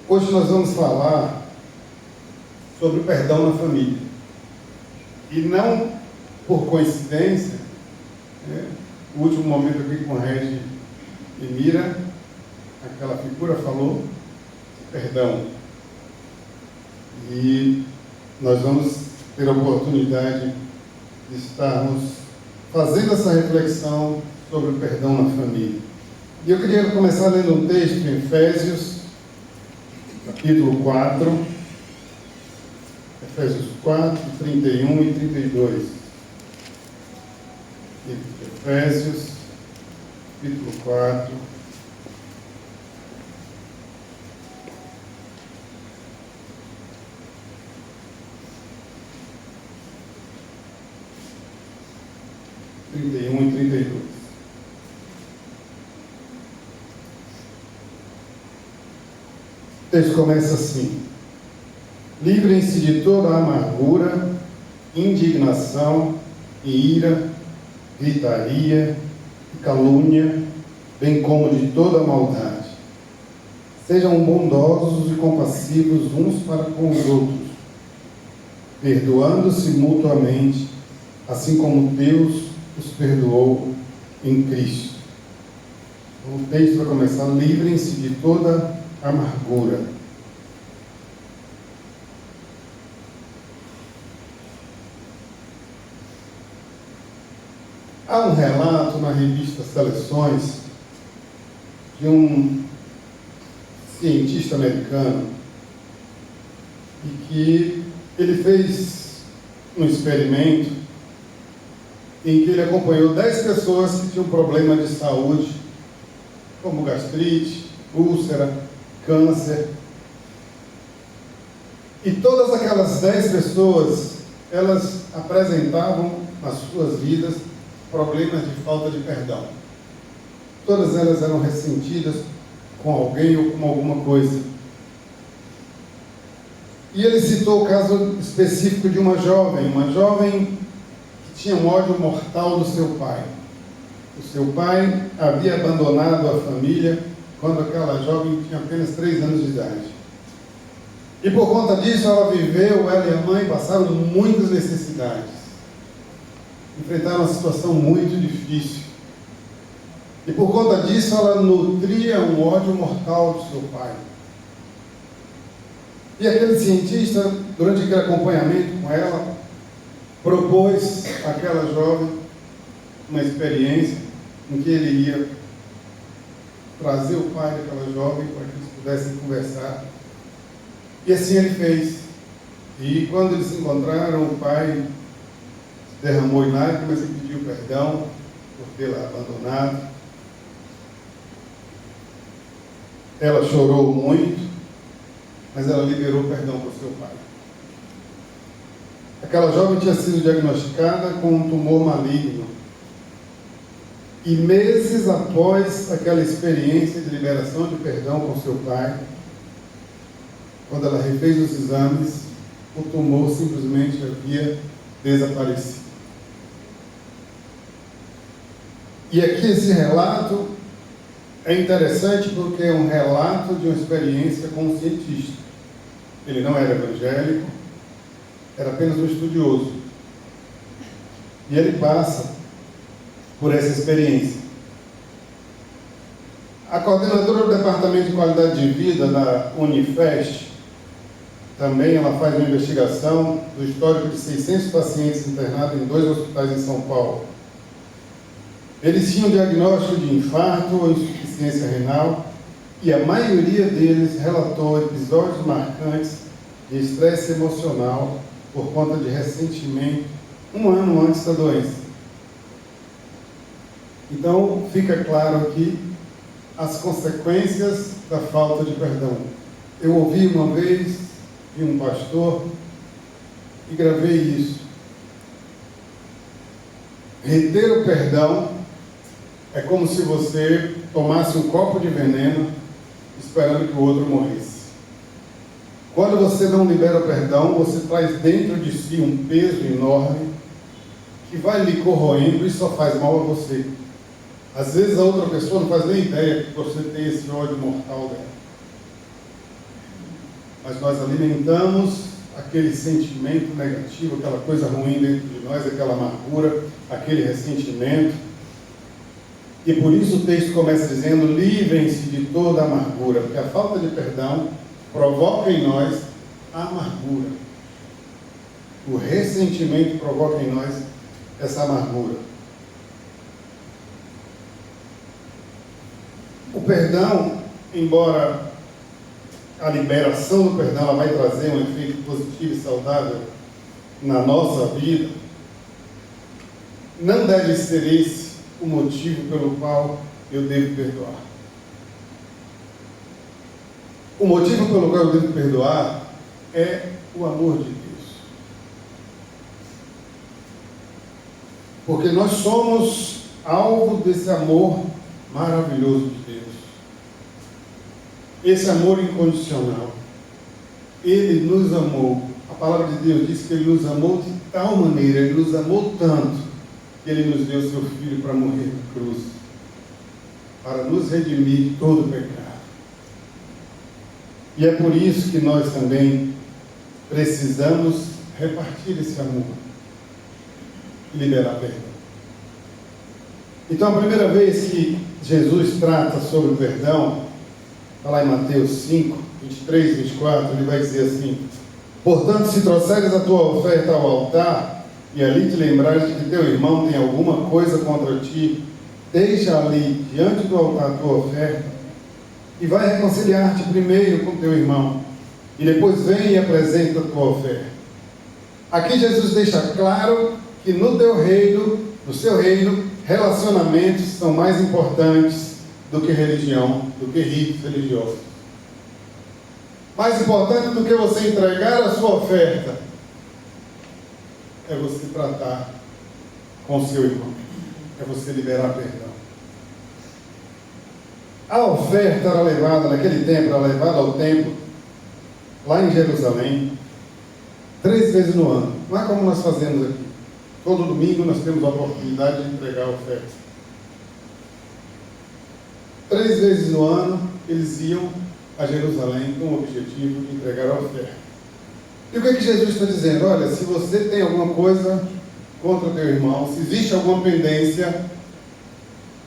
Hoje nós vamos falar sobre o perdão na família. E não por coincidência, o último momento aqui com Regi e Mira, aquela figura falou perdão. E nós vamos ter a oportunidade de estarmos fazendo essa reflexão sobre o perdão na família. E eu queria começar lendo um texto em Efésios, capítulo 4, Efésios 4, 31 e 32. Efésios, capítulo 4. E 32. O texto começa assim: livrem-se de toda amargura, indignação e ira, gritaria e calúnia, bem como de toda maldade. Sejam bondosos e compassivos uns para com os outros, perdoando-se mutuamente, assim como Deus os perdoou em Cristo. O texto vai começar: livrem-se de toda amargura. Há um relato na revista Seleções de um cientista americano e que ele fez um experimento em que ele acompanhou 10 pessoas que tinham problema de saúde, como gastrite, úlcera, câncer. E todas aquelas 10 pessoas, elas apresentavam nas suas vidas problemas de falta de perdão. Todas elas eram ressentidas com alguém ou com alguma coisa. E ele citou o caso específico de uma jovem que tinha um ódio mortal do seu pai. O seu pai havia abandonado a família quando aquela jovem tinha apenas 3 anos de idade. E por conta disso, ela e a mãe passaram muitas necessidades. Enfrentaram uma situação muito difícil. E por conta disso, ela nutria um ódio mortal do seu pai. E aquele cientista, durante aquele acompanhamento com ela, propôs àquela jovem uma experiência em que ele ia trazer o pai daquela jovem para que eles pudessem conversar. E assim ele fez. E quando eles se encontraram, o pai derramou em lágrimas e pediu perdão por tê-la abandonado. Ela chorou muito, mas ela liberou perdão para o seu pai. Aquela jovem tinha sido diagnosticada com um tumor maligno. E meses após aquela experiência de liberação de perdão com seu pai, quando ela refez os exames, o tumor simplesmente havia desaparecido. E aqui esse relato é interessante porque é um relato de uma experiência com um cientista. Ele não era evangélico, era apenas um estudioso. E ele passa por essa experiência. A coordenadora do Departamento de Qualidade de Vida da Unifest, também ela faz uma investigação do histórico de 600 pacientes internados em 2 hospitais em São Paulo. Eles tinham diagnóstico de infarto ou insuficiência renal e a maioria deles relatou episódios marcantes de estresse emocional por conta de ressentimento 1 ano antes da doença. Então, fica claro aqui as consequências da falta de perdão. Eu ouvi uma vez de um pastor e gravei isso. Reter o perdão é como se você tomasse um copo de veneno esperando que o outro morresse. Quando você não libera o perdão, você traz dentro de si um peso enorme que vai lhe corroendo e só faz mal a você. Às vezes a outra pessoa não faz nem ideia que você tem esse ódio mortal dela. mas nós alimentamos aquele sentimento negativo, aquela coisa ruim dentro de nós, aquela amargura, aquele ressentimento. E por isso o texto começa dizendo: livrem-se de toda amargura, porque a falta de perdão provoca em nós a amargura. O ressentimento provoca em nós essa amargura. O perdão, embora a liberação do perdão ela vai trazer um efeito positivo e saudável na nossa vida, não deve ser esse o motivo pelo qual eu devo perdoar. O motivo pelo qual eu devo perdoar é o amor de Deus. Porque nós somos alvo desse amor maravilhoso de Deus. Esse amor incondicional. Ele nos amou. A palavra de Deus diz que Ele nos amou de tal maneira, Ele nos amou tanto, que Ele nos deu seu Filho para morrer na cruz, para nos redimir de todo o pecado. E é por isso que nós também precisamos repartir esse amor e liberar perdão. Então, a primeira vez que Jesus trata sobre o perdão, está lá em Mateus 5, 23, 24, ele vai dizer assim: portanto, se trouxeres a tua oferta ao altar, e ali te lembrares de que teu irmão tem alguma coisa contra ti, deixa ali, diante do altar, a tua oferta, e vai reconciliar-te primeiro com teu irmão, e depois vem e apresenta a tua oferta. Aqui Jesus deixa claro que no teu reino, no seu reino, relacionamentos são mais importantes do que religião, do que ritos religiosos. Mais importante do que você entregar a sua oferta é você tratar com o seu irmão, é você liberar perdão. A oferta era levada, naquele tempo, era levada ao templo, lá em Jerusalém, 3 vezes no ano. Não é como nós fazemos aqui. Todo domingo nós temos a oportunidade de entregar a oferta. 3 vezes no ano, eles iam a Jerusalém com o objetivo de entregar a oferta. E o que é que Jesus está dizendo? Olha, se você tem alguma coisa contra o teu irmão, se existe alguma pendência,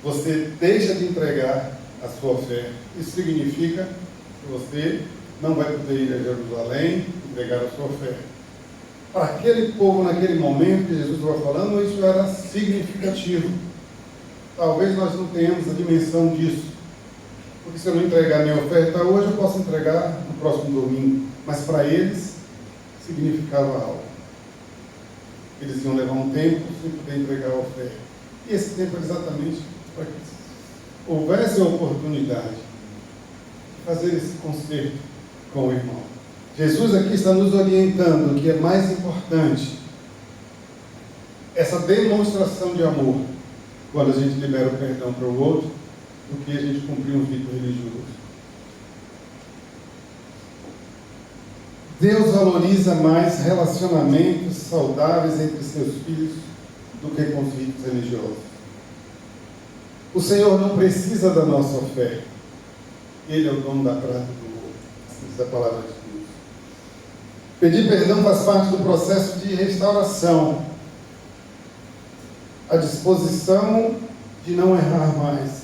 você deixa de entregar a sua oferta. Isso significa que você não vai poder ir a Jerusalém entregar a sua oferta. Para aquele povo, naquele momento que Jesus estava falando, isso era significativo. Talvez nós não tenhamos a dimensão disso. Porque se eu não entregar minha oferta hoje, eu posso entregar no próximo domingo. Mas para eles, significava algo. Eles iam levar um tempo sem poder entregar a oferta. E esse tempo era exatamente para que houvesse a oportunidade de fazer esse conserto com o irmão. Jesus aqui está nos orientando que é mais importante essa demonstração de amor quando a gente libera o perdão para o outro do que a gente cumprir um rito religioso. Deus valoriza mais relacionamentos saudáveis entre seus filhos do que com os ritos religiosos. O Senhor não precisa da nossa oferta. Ele é o dono da prata do ouro. Assim diz a palavra de Deus. Pedir perdão faz parte do processo de restauração. A disposição de não errar mais.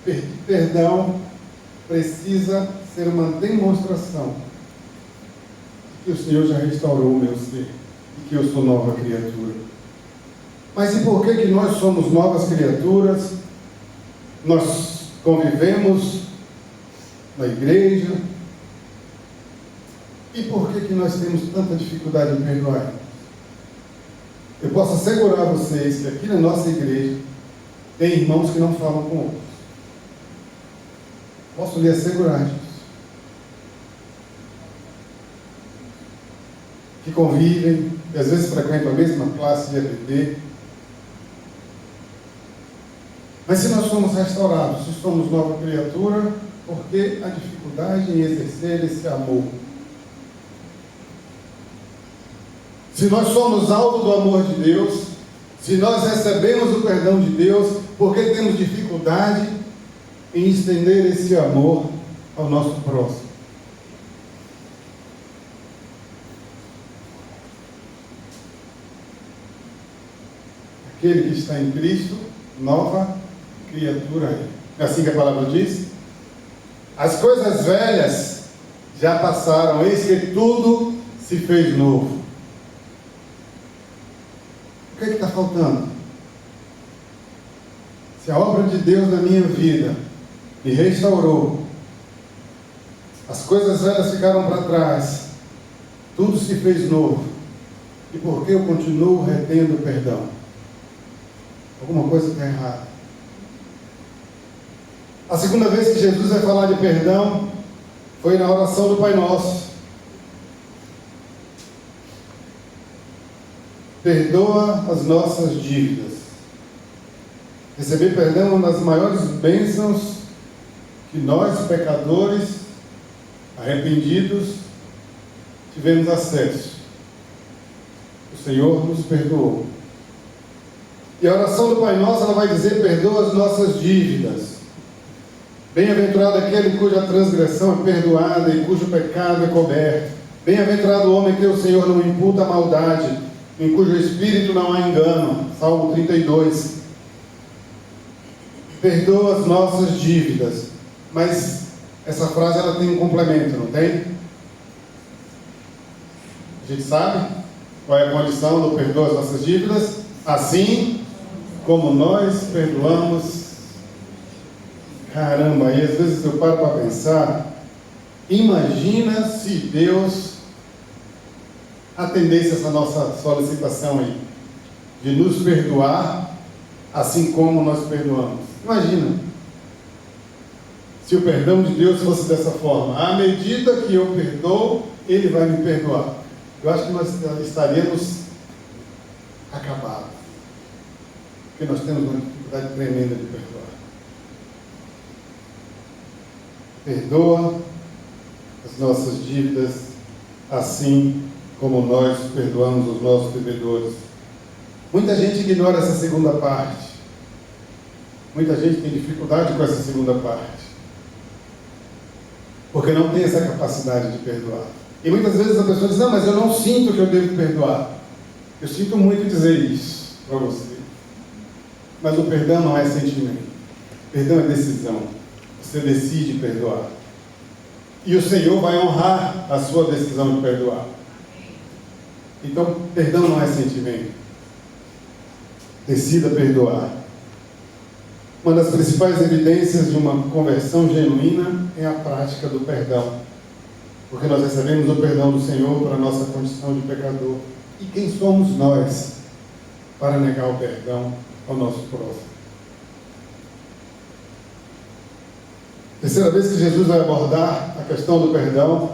Pedir perdão precisa ser uma demonstração de que o Senhor já restaurou o meu ser e que eu sou nova criatura. Mas e por que nós somos novas criaturas? Nós convivemos na igreja. E por que nós temos tanta dificuldade em perdoar? Eu posso assegurar a vocês que aqui na nossa igreja tem irmãos que não falam com outros. Posso lhe assegurar disso. Que convivem, que às vezes frequentam a mesma classe de EBD. Mas se nós somos restaurados, se somos nova criatura, por que a dificuldade em exercer esse amor? Se nós somos alvo do amor de Deus, se nós recebemos o perdão de Deus, por que temos dificuldade em estender esse amor ao nosso próximo? Aquele que está em Cristo, nova criatura é. É assim que a palavra diz? As coisas velhas já passaram, eis que tudo se fez novo. O que é que está faltando? Se a obra de Deus na minha vida me restaurou, as coisas velhas ficaram para trás, tudo se fez novo, e por que eu continuo retendo perdão? Alguma coisa está errada. A segunda vez que Jesus vai falar de perdão foi na oração do Pai Nosso. Perdoa as nossas dívidas. Receber perdão é uma das maiores bênçãos que nós, pecadores, arrependidos, tivemos acesso. O Senhor nos perdoou. E a oração do Pai Nosso, ela vai dizer: perdoa as nossas dívidas. Bem-aventurado aquele cuja transgressão é perdoada e cujo pecado é coberto. Bem-aventurado o homem que o Senhor não imputa a maldade, em cujo espírito não há engano. Salmo 32. Perdoa as nossas dívidas. Mas essa frase ela tem um complemento, não tem? A gente sabe qual é a condição do perdoa as nossas dívidas? Assim como nós perdoamos. Caramba, e às vezes eu paro para pensar, imagina se Deus atendesse essa nossa solicitação aí, de nos perdoar, assim como nós perdoamos. Imagina, se o perdão de Deus fosse dessa forma: à medida que eu perdoo, Ele vai me perdoar. Eu acho que nós estaríamos acabados, porque nós temos uma dificuldade tremenda de perdoar. Perdoa as nossas dívidas, assim como nós perdoamos os nossos devedores. Muita gente ignora essa segunda parte. Muita gente tem dificuldade com essa segunda parte, porque não tem essa capacidade de perdoar. E muitas vezes a pessoa diz: não, mas eu não sinto que eu devo perdoar. Eu sinto muito dizer isso para você, mas o perdão não é sentimento. Perdão é decisão. Você decide perdoar. E o Senhor vai honrar a sua decisão de perdoar. Então, perdão não é sentimento. Decida perdoar. Uma das principais evidências de uma conversão genuína é a prática do perdão. Porque nós recebemos o perdão do Senhor para a nossa condição de pecador. E quem somos nós para negar o perdão ao nosso próximo? Terceira vez que Jesus vai abordar a questão do perdão,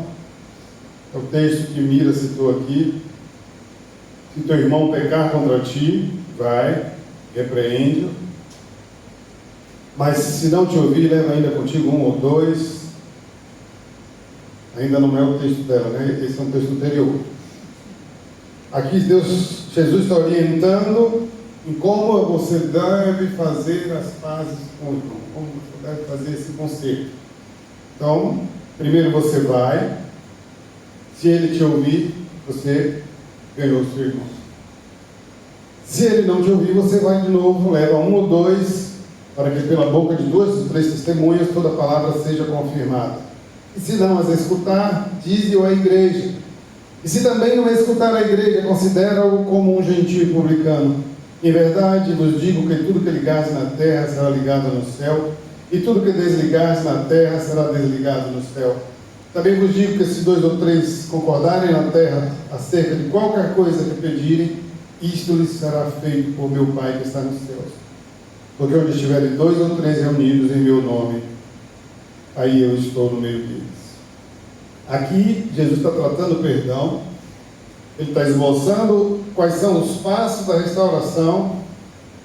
é o texto que Mira citou aqui. Se teu irmão pecar contra ti, vai, repreende-o. Mas se não te ouvir, leva ainda contigo um ou dois. Ainda não é o texto dela, né? Esse é um texto anterior. Aqui Jesus está orientando em como você deve fazer as pazes com o irmão, como você deve fazer esse conserto. Então, primeiro você vai, se ele te ouvir, você ganhou o seu irmão. Se ele não te ouvir, você vai de novo, leva um ou dois, para que pela boca de duas ou três testemunhas toda a palavra seja confirmada. E se não as escutar, dize-o à igreja. E se também não escutar a igreja, considera-o como um gentio publicano. Em verdade, vos digo que tudo que ligares na terra será ligado no céu, e tudo que desligares na terra será desligado no céu. Também vos digo que se dois ou três concordarem na terra acerca de qualquer coisa que pedirem, isto lhes será feito por meu Pai que está nos céus. Porque onde estiverem dois ou três reunidos em meu nome, aí eu estou no meio deles. Aqui, Jesus está tratando o perdão. Ele está esboçando quais são os passos da restauração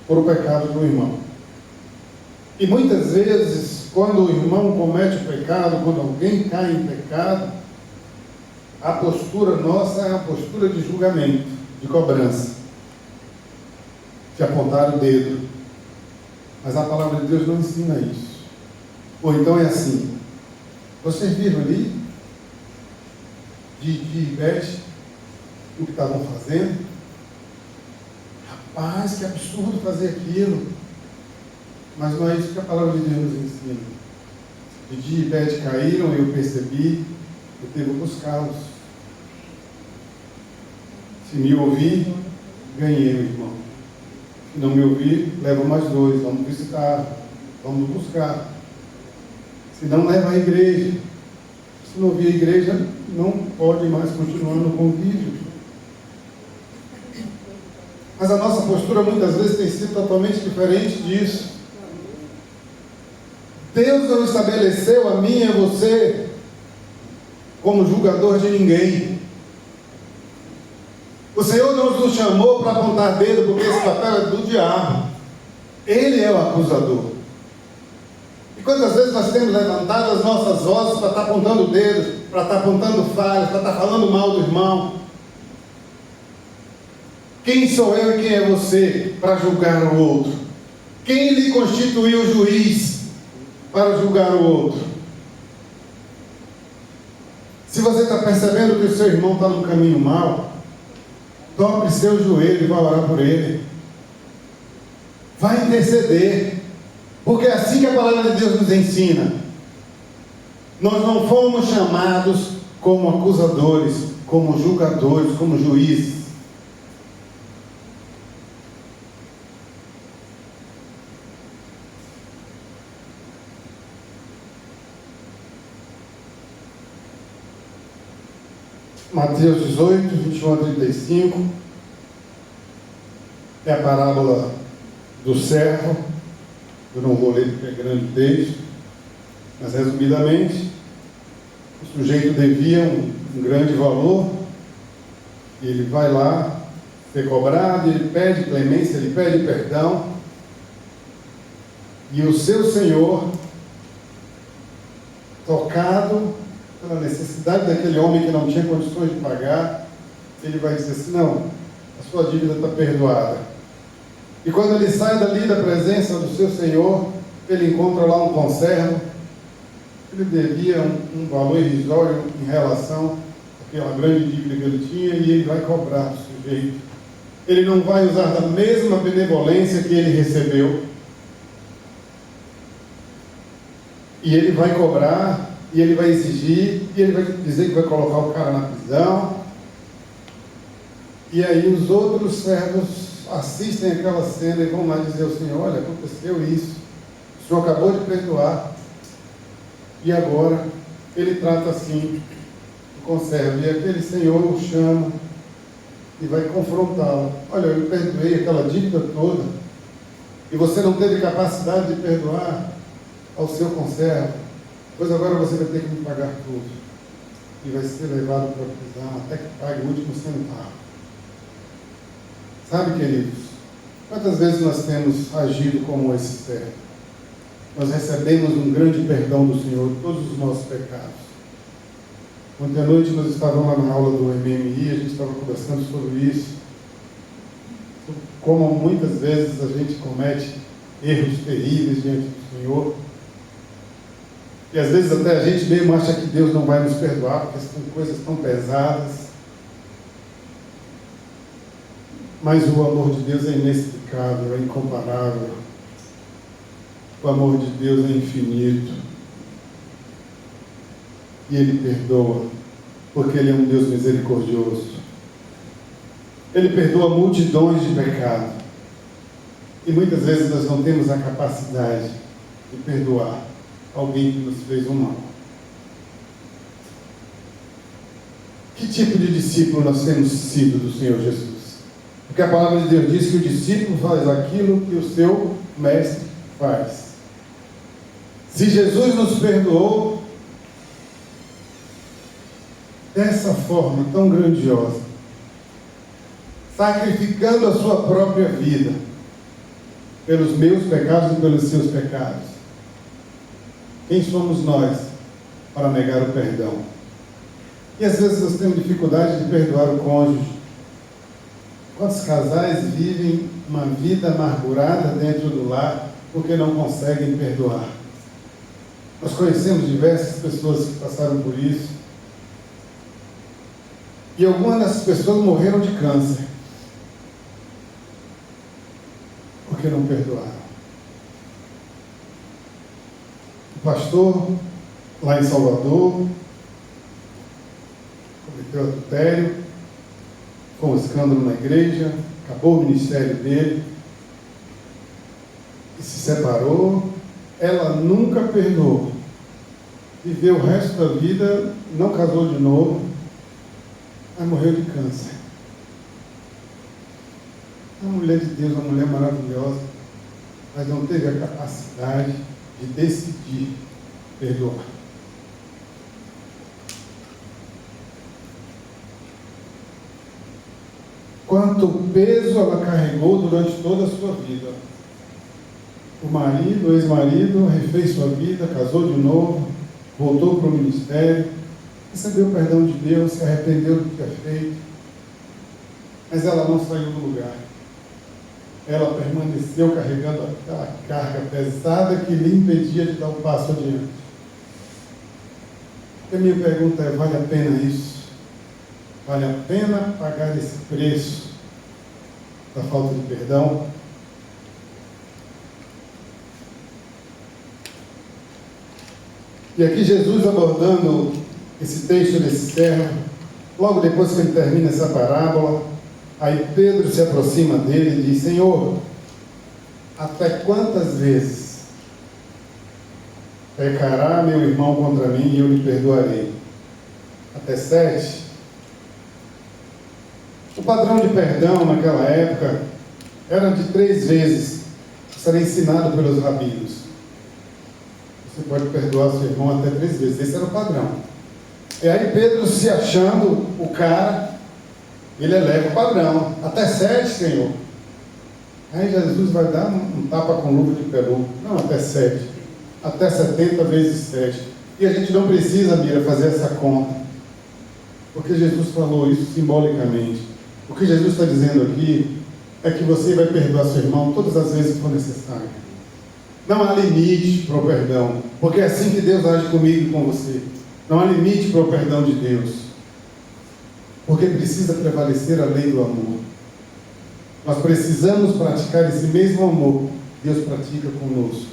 por o pecado do irmão. E muitas vezes, quando o irmão comete o pecado, quando alguém cai em pecado, a postura nossa é a postura de julgamento, de cobrança, de apontar o dedo. Mas a palavra de Deus não ensina isso. Ou então é assim: vocês viram ali de Ibete o que estavam fazendo? Rapaz, que absurdo fazer aquilo. Mas não é isso que a palavra de Deus nos ensina. De dia e pé caíram, eu percebi, eu devo buscá-los. Se me ouvir, ganhei, meu irmão. Se não me ouvir, leva mais dois, vamos visitar, vamos buscar. Se não, leva à igreja. Se não ouvir a igreja, não pode mais continuar no convívio. Mas a nossa postura muitas vezes tem sido totalmente diferente disso. Deus não estabeleceu a mim e a você como julgador de ninguém. O Senhor não nos chamou para apontar dedo, porque esse papel é do diabo. Ele é o acusador. E quantas vezes nós temos levantado as nossas vozes para estar apontando dedos, para estar apontando falhas, para estar falando mal do irmão? Quem sou eu e quem é você para julgar o outro? Quem lhe constituiu juiz para julgar o outro? Se você está percebendo que o seu irmão está no caminho mau, dobre seu joelho e vá orar por ele. Vai interceder. Porque é assim que a palavra de Deus nos ensina. Nós não fomos chamados como acusadores, como julgadores, como juízes. Mateus 18, 21 a 35, é a parábola do servo. Eu não vou ler porque é grande o texto, mas resumidamente, o sujeito devia um grande valor, e ele vai lá ser cobrado, ele pede clemência, ele pede perdão, e o seu senhor, tocado pela necessidade daquele homem que não tinha condições de pagar, ele vai dizer assim: não, a sua dívida está perdoada. E quando ele sai dali da presença do seu senhor, ele encontra lá um conservo. Ele devia um valor irrisório em relação àquela grande dívida que ele tinha, e ele vai cobrar do sujeito. Ele não vai usar da mesma benevolência que ele recebeu. E ele vai cobrar, e ele vai exigir, e ele vai dizer que vai colocar o cara na prisão. E aí os outros servos assistem aquela cena e vão lá dizer ao Senhor: olha, aconteceu isso, o Senhor acabou de perdoar, e agora ele trata assim o conservo, e aquele Senhor o chama e vai confrontá-lo: olha, eu perdoei aquela dívida toda, e você não teve capacidade de perdoar ao seu conservo, pois agora você vai ter que me pagar tudo, e vai ser levado para a prisão até que pague o último centavo. Sabe, queridos, quantas vezes nós temos agido como esse servo? Nós recebemos um grande perdão do Senhor de todos os nossos pecados. Ontem à noite nós estávamos lá na aula do MMI, a gente estava conversando sobre isso, como muitas vezes a gente comete erros terríveis diante do Senhor, e às vezes até a gente mesmo acha que Deus não vai nos perdoar, porque são coisas tão pesadas. Mas o amor de Deus é inexplicável, é incomparável. O amor de Deus é infinito. E Ele perdoa, porque Ele é um Deus misericordioso. Ele perdoa multidões de pecados. E muitas vezes nós não temos a capacidade de perdoar alguém que nos fez um mal. Que tipo de discípulo nós temos sido do Senhor Jesus? Porque a palavra de Deus diz que o discípulo faz aquilo que o seu mestre faz. Se Jesus nos perdoou dessa forma tão grandiosa, sacrificando a sua própria vida pelos meus pecados e pelos seus pecados, quem somos nós para negar o perdão? E às vezes nós temos dificuldade de perdoar o cônjuge. Quantos casais vivem uma vida amargurada dentro do lar porque não conseguem perdoar? Nós conhecemos diversas pessoas que passaram por isso. E algumas dessas pessoas morreram de câncer. não perdoaram. O pastor, lá em Salvador, cometeu adultério, foi um escândalo na igreja, acabou o ministério dele, e se separou. Ela nunca perdoou. Viveu o resto da vida, não casou de novo, mas morreu de câncer. Uma mulher de Deus, uma mulher maravilhosa, mas não teve a capacidade de decidir perdoar. Quanto peso ela carregou durante toda a sua vida. O marido, o ex-marido, refez sua vida, casou de novo, voltou para o ministério, recebeu o perdão de Deus, se arrependeu do que tinha feito, mas ela não saiu do lugar. Ela permaneceu carregando aquela carga pesada que lhe impedia de dar um passo adiante. E a minha pergunta é: vale a pena isso? Vale a pena pagar esse preço da falta de perdão? E aqui Jesus abordando esse texto desse servo, logo depois que ele termina essa parábola, aí Pedro se aproxima dele e diz: Senhor, até quantas vezes pecará meu irmão contra mim e eu lhe perdoarei? Até 7? O padrão de perdão naquela época era de 3 vezes. Isso era ensinado pelos rabinos. Você pode perdoar seu irmão até 3 vezes. Esse era o padrão. E aí Pedro, se achando o cara, ele eleva o padrão. Até 7, Senhor. Aí Jesus vai dar um tapa com luva de peru. Não, até 7. Até 70 vezes 7. E a gente não precisa, Mira, fazer essa conta. Porque Jesus falou isso simbolicamente. O que Jesus está dizendo aqui é que você vai perdoar seu irmão todas as vezes que for necessário. Não há limite para o perdão. Porque é assim que Deus age comigo e com você. Não há limite para o perdão de Deus. Porque precisa prevalecer a lei do amor. Nós precisamos praticar esse mesmo amor que Deus pratica conosco.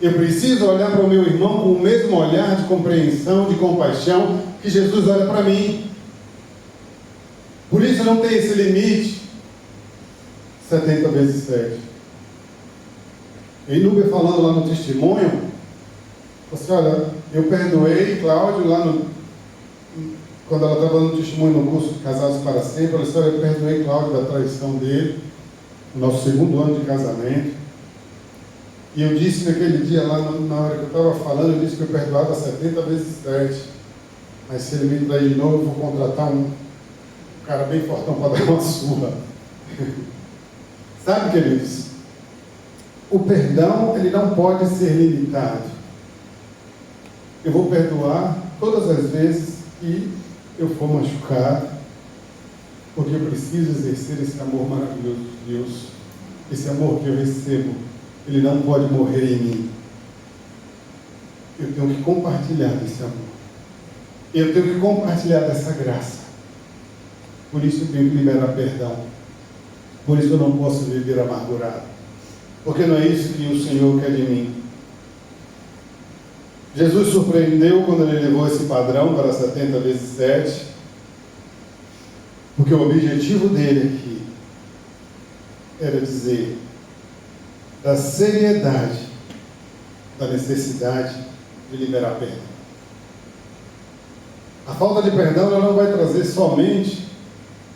Eu preciso olhar para o meu irmão com o mesmo olhar de compreensão, de compaixão que Jesus olha para mim. Por isso não tem esse limite 70 vezes 7. E Núbia falando lá no testemunho, você olha, eu perdoei Cláudio lá quando ela estava no testemunho no curso de Casados para Sempre. Ela disse: olha, eu perdoei Cláudio da traição dele, no nosso 2º ano de casamento. E eu disse naquele dia lá, na hora que eu estava falando, eu disse que eu perdoava 70 vezes 7. Mas se ele me trair de novo, eu vou contratar um cara bem fortão para dar uma surra. Sabe, queridos? O perdão, ele não pode ser limitado. Eu vou perdoar todas as vezes que eu for machucado, porque eu preciso exercer esse amor maravilhoso de Deus. Esse amor que eu recebo, ele não pode morrer em mim. Eu tenho que compartilhar desse amor. Eu tenho que compartilhar dessa graça. Por isso eu tenho que liberar perdão. Por isso eu não posso viver amargurado. Porque não é isso que o Senhor quer de mim. Jesus surpreendeu quando ele levou esse padrão para 70 vezes 7. Porque o objetivo dele aqui era dizer da seriedade da necessidade de liberar perdão. A falta de perdão ela não vai trazer somente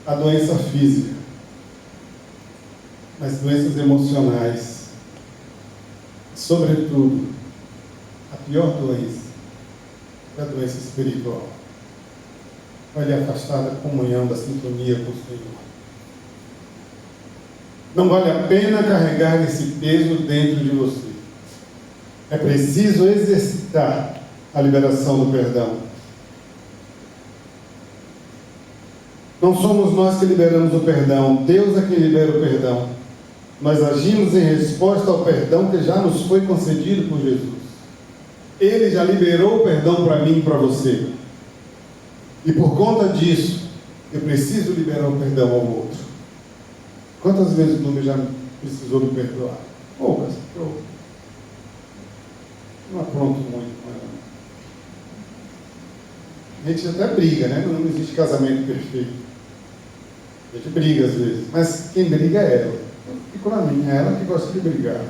a doença física, mas doenças emocionais. Sobretudo, a pior doença é a doença espiritual. Vai lhe afastar da comunhão, da sintonia com o Senhor. Não vale a pena carregar esse peso dentro de você. É preciso exercitar a liberação do perdão. Não somos nós que liberamos o perdão, Deus é quem libera o perdão. Nós agimos em resposta ao perdão que já nos foi concedido por Jesus. Ele já liberou o perdão para mim e para você. E por conta disso, eu preciso liberar o perdão ao outro. Quantas vezes o nome já precisou me perdoar? Poucas, eu não apronto muito com ela. A gente até briga, né? Não existe casamento perfeito. A gente briga às vezes, mas quem briga é ela. Eu fico na minha, é ela que gosta de brigar.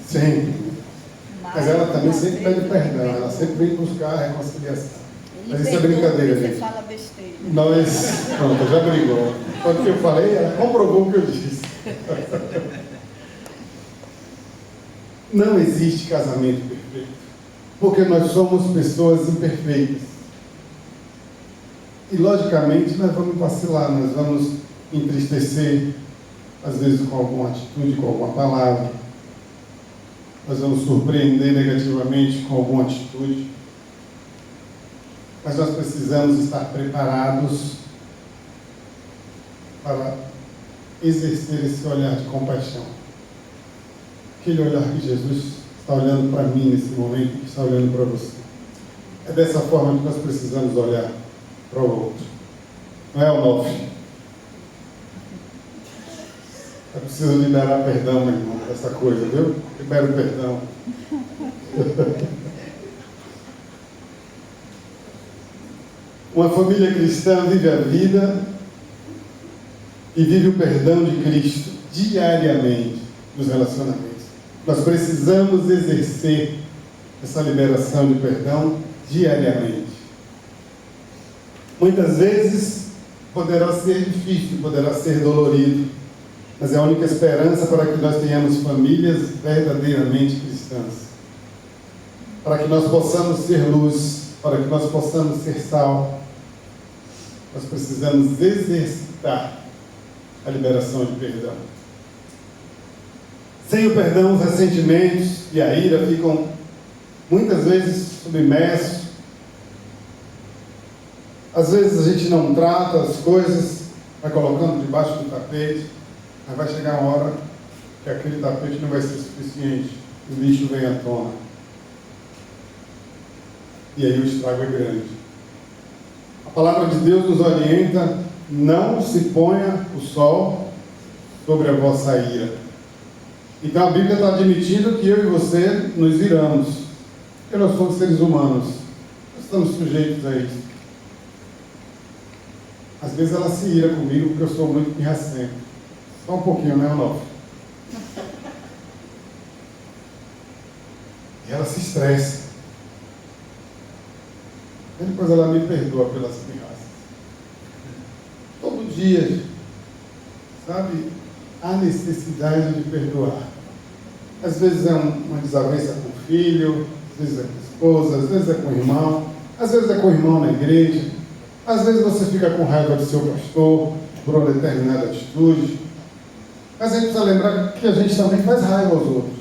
Sempre. Mas ela também sempre pede perdão, ela sempre vem buscar a reconciliação. Mas isso é brincadeira, gente. Você fala besteira. Nós, pronto, já brigou. Quando que eu falei, ela comprovou o que eu disse. Não existe casamento perfeito, porque nós somos pessoas imperfeitas. E, logicamente, nós vamos vacilar, nós vamos entristecer, às vezes com alguma atitude, com alguma palavra. Nós vamos surpreender negativamente com alguma atitude. Mas nós precisamos estar preparados para exercer esse olhar de compaixão. Aquele olhar que Jesus está olhando para mim nesse momento e que está olhando para você. É dessa forma que nós precisamos olhar para o outro. Não é, Onofre? É preciso liberar perdão, meu irmão, essa coisa, viu? Libera o perdão. Uma família cristã vive a vida e vive o perdão de Cristo diariamente nos relacionamentos. Nós precisamos exercer essa liberação de perdão diariamente. Muitas vezes poderá ser difícil, poderá ser dolorido, mas é a única esperança para que nós tenhamos famílias verdadeiramente cristãs. Para que nós possamos ser luz, para que nós possamos ser sal, nós precisamos exercitar a liberação de perdão. Sem o perdão, os ressentimentos e a ira ficam muitas vezes submersos. Às vezes a gente não trata as coisas, vai colocando debaixo do tapete, mas vai chegar uma hora que aquele tapete não vai ser suficiente, o lixo vem à tona. E aí o estrago é grande. A palavra de Deus nos orienta: não se ponha o sol sobre a vossa ira. Então a Bíblia está admitindo que eu e você nos iramos, porque nós somos seres humanos, nós estamos sujeitos a isso. Às vezes ela se ira comigo porque eu sou muito pirracento. Só um pouquinho, né, Onofre? E ela se estressa. E depois ela me perdoa pelas pirraças. Todo dia, sabe, há necessidade de perdoar. Às vezes é uma desavença com o filho, às vezes é com a esposa, às vezes é com o irmão, às vezes é com o irmão na igreja, às vezes você fica com raiva do seu pastor por uma determinada atitude. Mas a gente precisa lembrar que a gente também faz raiva aos outros.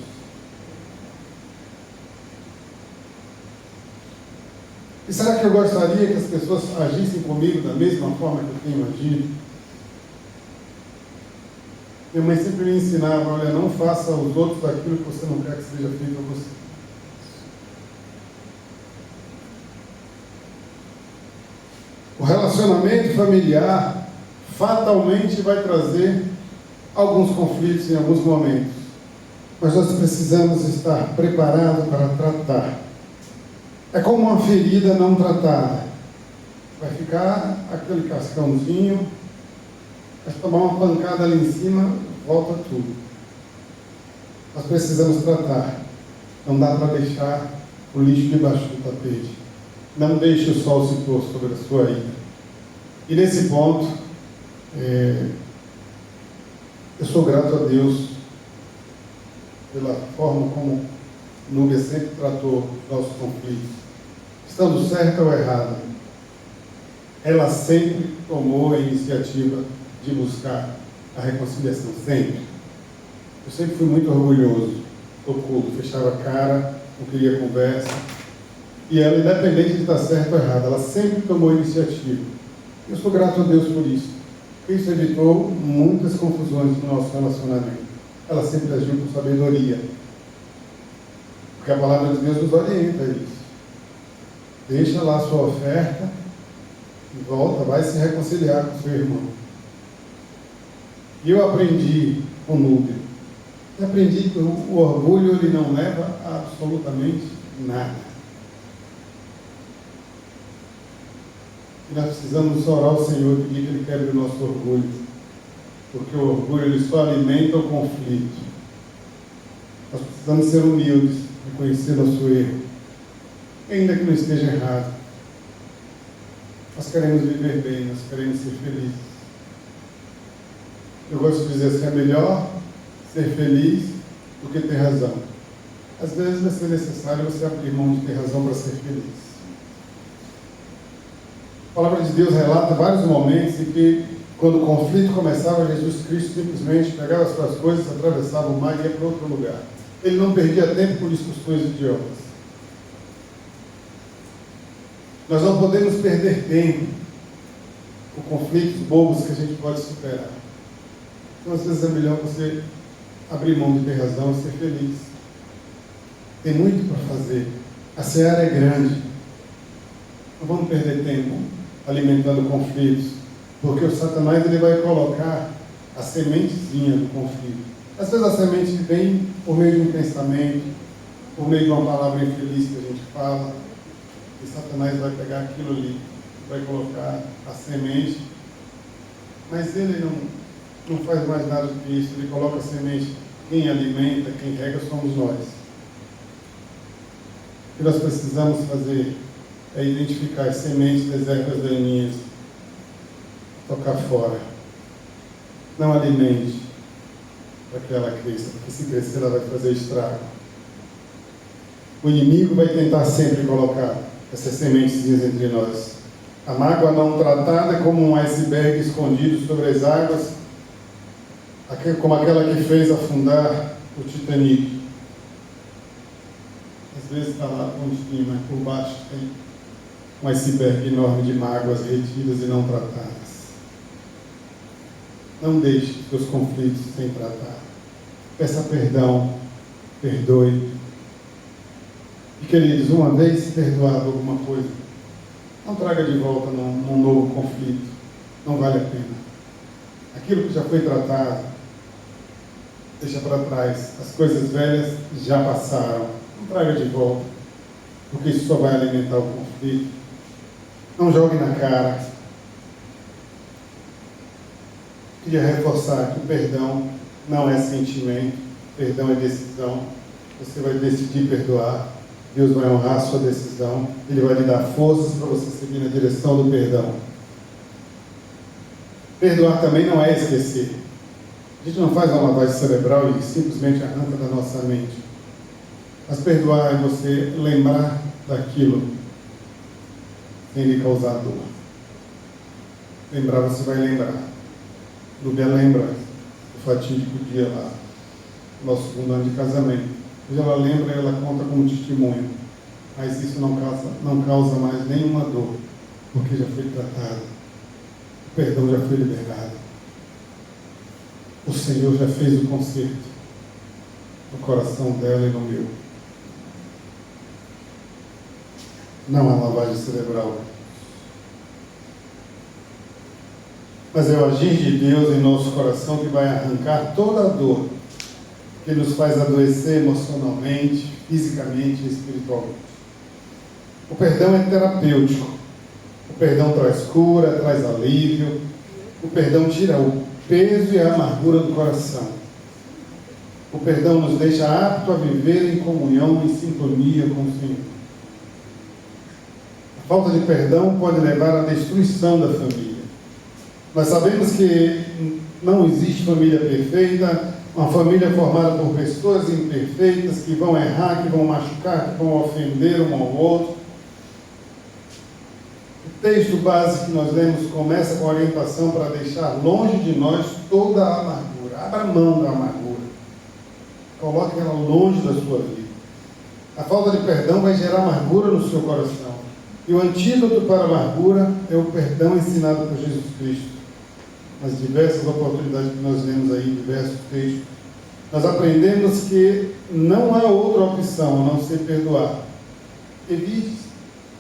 E será que eu gostaria que as pessoas agissem comigo da mesma forma que eu tenho agido? Minha mãe sempre me ensinava: olha, não faça aos outros aquilo que você não quer que seja feito a você. O relacionamento familiar fatalmente vai trazer alguns conflitos em alguns momentos, mas nós precisamos estar preparados para tratar. É como uma ferida não tratada. Vai ficar aquele cascãozinho, mas tomar uma pancada ali em cima, volta tudo. Nós precisamos tratar. Não dá para deixar o lixo debaixo do tapete. Não deixe o sol se pôr sobre a sua ira. E nesse ponto, eu sou grato a Deus pela forma como Núbia sempre tratou os nossos conflitos. Estando certa ou errada, ela sempre tomou a iniciativa de buscar a reconciliação, sempre. Eu sempre fui muito orgulhoso, oculto, fechava a cara, não queria conversa. E ela, independente de estar certa ou errada, ela sempre tomou a iniciativa. Eu sou grato a Deus por isso. Isso evitou muitas confusões no nosso relacionamento. Ela sempre agiu com sabedoria. Porque a palavra de Deus nos orienta a isso. Deixa lá a sua oferta e volta, vai se reconciliar com seu irmão. E eu aprendi com Núbio. Eu aprendi que o orgulho ele não leva a absolutamente nada. E nós precisamos orar ao Senhor e pedir que Ele quebre o nosso orgulho. Porque o orgulho ele só alimenta o conflito. Nós precisamos ser humildes, reconhecer nosso erro, ainda que não esteja errado. Nós queremos viver bem, nós queremos ser felizes. Eu gosto de dizer assim, é melhor ser feliz do que ter razão. Às vezes vai ser necessário você abrir mão de ter razão para ser feliz. A palavra de Deus relata vários momentos em que, quando o conflito começava, Jesus Cristo simplesmente pegava as suas coisas, atravessava o mar e ia para outro lugar. Ele não perdia tempo com discussões idiotas. Nós não podemos perder tempo com conflitos bobos que a gente pode superar. Então, às vezes é melhor você abrir mão de ter razão e ser feliz. Tem muito para fazer. A seara é grande. Não vamos perder tempo alimentando conflitos, porque o Satanás ele vai colocar a sementezinha do conflito. Às vezes a semente vem por meio de um pensamento, por meio de uma palavra infeliz que a gente fala, e Satanás vai pegar aquilo ali, vai colocar a semente, mas ele não faz mais nada do que isso. Ele coloca a semente. Quem alimenta, quem rega somos nós. O que nós precisamos fazer é identificar as sementes das ervas daninhas, tocar fora. Não alimente para que ela cresça, porque se crescer ela vai fazer estrago. O inimigo vai tentar sempre colocar essas sementezinhas entre nós. A mágoa não tratada é como um iceberg escondido sobre as águas, como aquela que fez afundar o Titanic. Às vezes está lá longinho, mas por baixo tem um iceberg enorme de mágoas retidas e não tratadas. Não deixe os seus conflitos sem tratar. Peça perdão, perdoe. E queridos, uma vez perdoado alguma coisa, não traga de volta num novo conflito. Não vale a pena. Aquilo que já foi tratado, deixa para trás. As coisas velhas já passaram. Não traga de volta, porque isso só vai alimentar o conflito. Não jogue na cara. Queria reforçar que o perdão não é sentimento, perdão é decisão. Você vai decidir perdoar, Deus vai honrar a sua decisão, Ele vai lhe dar forças para você seguir na direção do perdão. Perdoar também não é esquecer. A gente não faz uma lavagem cerebral e simplesmente arranca da nossa mente. Mas perdoar é você lembrar daquilo sem lhe causar dor. Lembrar, você vai lembrar. Lúbia lembra o fatídico dia lá, nosso segundo ano de casamento. Hoje ela lembra e ela conta como testemunho. Mas isso não causa mais nenhuma dor, porque já foi tratado. O perdão já foi liberado. O Senhor já fez o conserto no coração dela e no meu. Não há lavagem cerebral. Mas é o agir de Deus em nosso coração que vai arrancar toda a dor que nos faz adoecer emocionalmente, fisicamente e espiritualmente. O perdão é terapêutico. O perdão traz cura, traz alívio. O perdão tira o peso e a amargura do coração. O perdão nos deixa apto a viver em comunhão, em sintonia com o Senhor. A falta de perdão pode levar à destruição da família. Nós sabemos que não existe família perfeita, uma família formada por pessoas imperfeitas que vão errar, que vão machucar, que vão ofender um ao outro. O texto base que nós lemos começa com a orientação para deixar longe de nós toda a amargura. Abra mão da amargura. Coloque ela longe da sua vida. A falta de perdão vai gerar amargura no seu coração. E o antídoto para a amargura é o perdão ensinado por Jesus Cristo. Nas diversas oportunidades que nós lemos aí, diversos textos, nós aprendemos que não há outra opção a não ser perdoar. Evite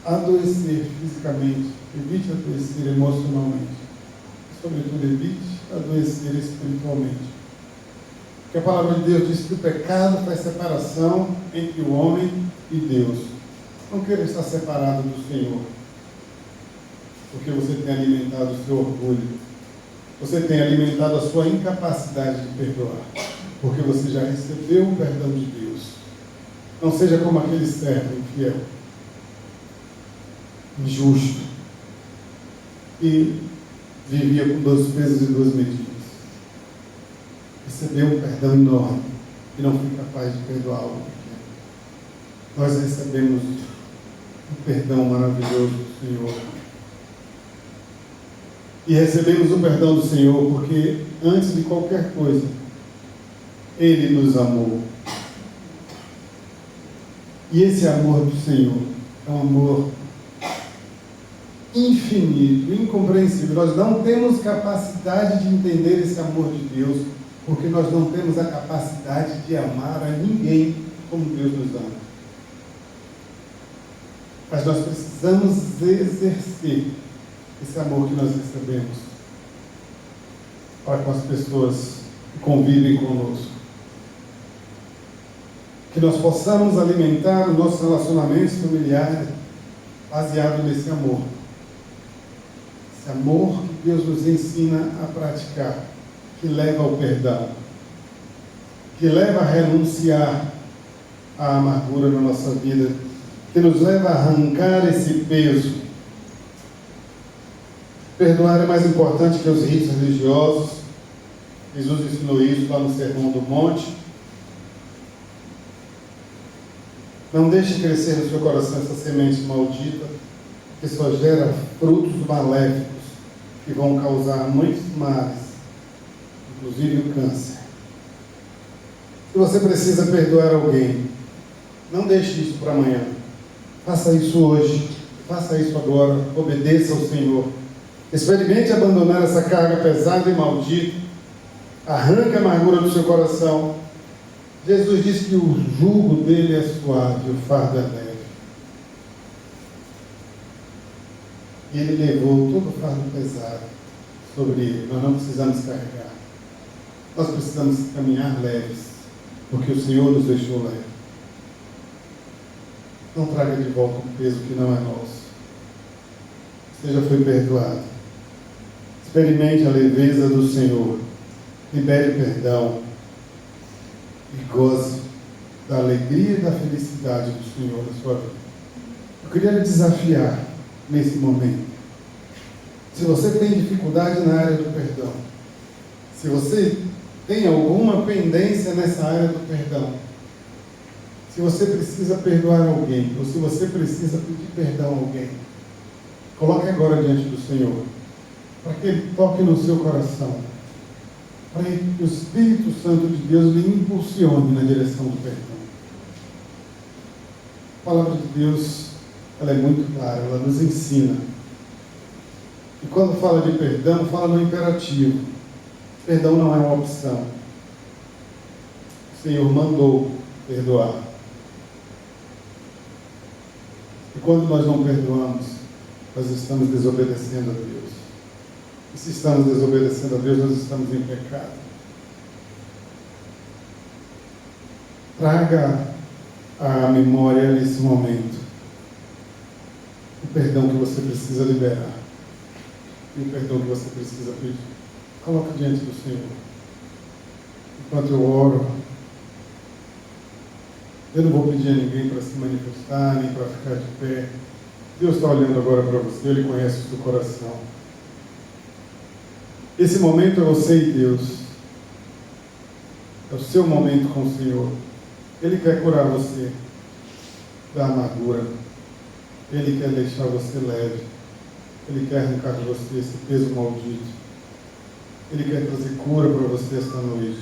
adoecer fisicamente, evite adoecer emocionalmente. Sobretudo, evite adoecer espiritualmente. Porque a palavra de Deus diz que o pecado faz separação entre o homem e Deus. Não queira estar separado do Senhor, porque você tem alimentado o seu orgulho, você tem alimentado a sua incapacidade de perdoar, porque você já recebeu o perdão de Deus. Não seja como aquele servo infiel, injusto, que vivia com 2 pesos e 2 medidas. Recebeu um perdão enorme e não foi capaz de perdoar algo pequeno. Nós recebemos um perdão maravilhoso do Senhor. E recebemos o perdão do Senhor porque, antes de qualquer coisa, Ele nos amou. E esse amor do Senhor é um amor infinito, incompreensível. Nós não temos capacidade de entender esse amor de Deus, porque nós não temos a capacidade de amar a ninguém como Deus nos ama. Mas nós precisamos exercer esse amor que nós recebemos para com as pessoas que convivem conosco. Que nós possamos alimentar os nossos relacionamentos familiares baseado nesse amor. Esse amor que Deus nos ensina a praticar, que leva ao perdão, que leva a renunciar à amargura na nossa vida, que nos leva a arrancar esse peso. Perdoar é mais importante que os ritos religiosos. Jesus ensinou isso lá no Sermão do Monte. Não deixe crescer no seu coração essa semente maldita, que só gera frutos maléficos, que vão causar muitos males, inclusive o câncer. Se você precisa perdoar alguém, não deixe isso para amanhã. Faça isso hoje, faça isso agora, obedeça ao Senhor. Experimente abandonar essa carga pesada e maldita, arranque a amargura do seu coração. Jesus disse que o jugo dele é suave, o fardo é leve. E ele levou todo o fardo pesado sobre ele. Nós não precisamos carregar. Nós precisamos caminhar leves, porque o Senhor nos deixou leve. Não traga de volta um peso que não é nosso. Você já foi perdoado. Experimente a leveza do Senhor. Libere perdão. E goze da alegria e da felicidade do Senhor na sua vida. Eu queria lhe desafiar nesse momento. Se você tem dificuldade na área do perdão, se você tem alguma pendência nessa área do perdão, se você precisa perdoar alguém, ou se você precisa pedir perdão a alguém, coloque agora diante do Senhor, para que Ele toque no seu coração, para que o Espírito Santo de Deus lhe impulsione na direção do perdão. A palavra de Deus, ela é muito clara, ela nos ensina. E quando fala de perdão, fala no imperativo. Perdão não é uma opção. O Senhor mandou perdoar. E quando nós não perdoamos, nós estamos desobedecendo a Deus. E se estamos desobedecendo a Deus, nós estamos em pecado. Traga à memória nesse momento o perdão que você precisa liberar e o perdão que você precisa pedir. Coloque diante do Senhor. Enquanto eu oro, eu não vou pedir a ninguém para se manifestar, nem para ficar de pé. Deus está olhando agora para você, Ele conhece o seu coração. Esse momento é você e Deus. É o seu momento com o Senhor. Ele quer curar você da amargura. Ele quer deixar você leve. Ele quer arrancar de você esse peso maldito. Ele quer trazer cura para você esta noite.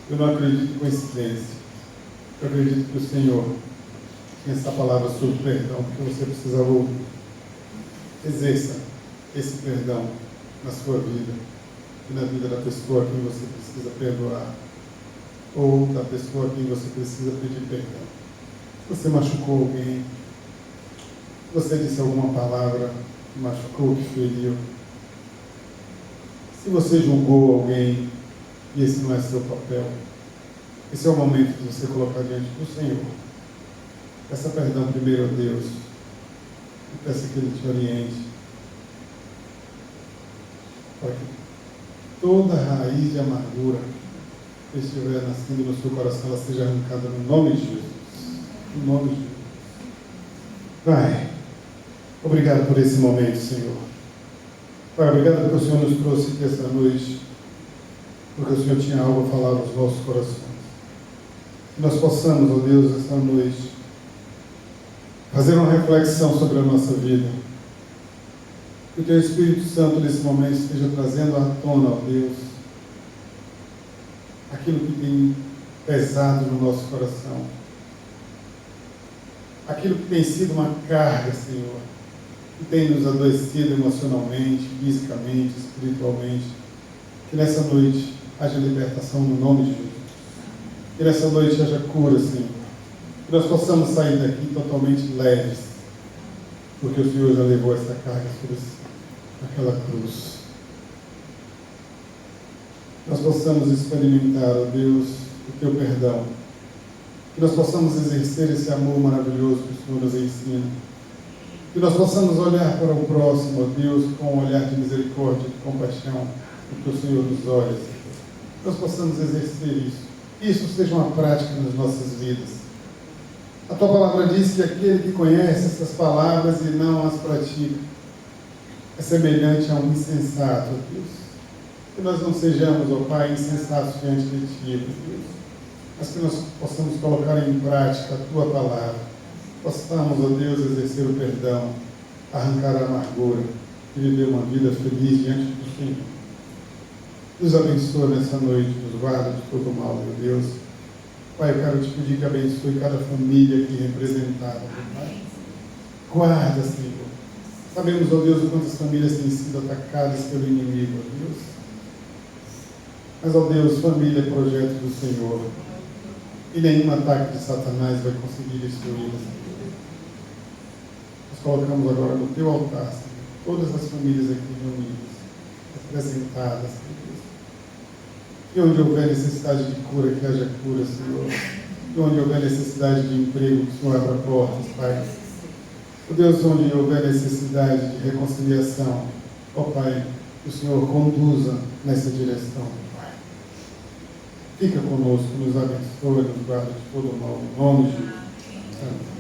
Eu não acredito em coincidência. Eu acredito que o Senhor tem essa palavra sobre perdão, porque você precisa ouvir. Exerça esse perdão na sua vida e na vida da pessoa a quem você precisa perdoar ou da pessoa a quem você precisa pedir perdão. Se você machucou alguém, se você disse alguma palavra que machucou, que feriu, se Se você julgou alguém e esse não é seu papel, esse é o momento de você colocar diante do Senhor. Peça perdão primeiro a Deus e peça que Ele te oriente para que toda raiz de amargura que estiver nascendo no seu coração, ela seja arrancada no nome de Jesus. No nome de Jesus. Pai, obrigado por esse momento, Senhor. Pai, obrigado porque o Senhor nos trouxe aqui esta noite, porque o Senhor tinha algo a falar aos nossos corações. Que nós possamos, ó Deus, esta noite, fazer uma reflexão sobre a nossa vida. Que o Teu Espírito Santo, nesse momento, esteja trazendo à tona, ó Deus, aquilo que tem pesado no nosso coração. Aquilo que tem sido uma carga, Senhor, que tem nos adoecido emocionalmente, fisicamente, espiritualmente. Que nessa noite haja libertação no nome de Jesus. Que nessa noite haja cura, Senhor. Que nós possamos sair daqui totalmente leves, porque o Senhor já levou essa carga sobre aquela cruz. Que nós possamos experimentar, ó Deus, o Teu perdão. Que nós possamos exercer esse amor maravilhoso que o Senhor nos ensina. Que nós possamos olhar para o próximo, ó Deus, com um olhar de misericórdia, de compaixão, porque o Senhor nos olha. Que nós possamos exercer isso. Que isso seja uma prática nas nossas vidas. A Tua palavra diz que aquele que conhece essas palavras e não as pratica é semelhante a um insensato, ó Deus. Que nós não sejamos, ó Pai, insensatos diante de Ti, ó Deus, mas que nós possamos colocar em prática a Tua palavra. Possamos, ó Deus, exercer o perdão, arrancar a amargura e viver uma vida feliz diante do Senhor. Nos abençoa nessa noite, nos guarda de todo mal, meu Deus. Pai, eu quero te pedir que abençoe cada família aqui representada, meu Pai. Guarda, Senhor. Sabemos, ó Deus, o quantas famílias têm sido atacadas pelo inimigo, ó Deus. Mas, ó Deus, família é projeto do Senhor. E nenhum ataque de Satanás vai conseguir destruí-las. Nós colocamos agora no Teu altar, Senhor, todas as famílias aqui reunidas, representadas, Senhor. E onde houver necessidade de cura, que haja cura, Senhor. E onde houver necessidade de emprego, que o Senhor abra portas, Pai. Ó Deus, onde houver necessidade de reconciliação, ó Pai, que o Senhor conduza nessa direção, Pai. Fica conosco, nos abençoe, nos guarda de todo mal, em nome de Jesus. Amém.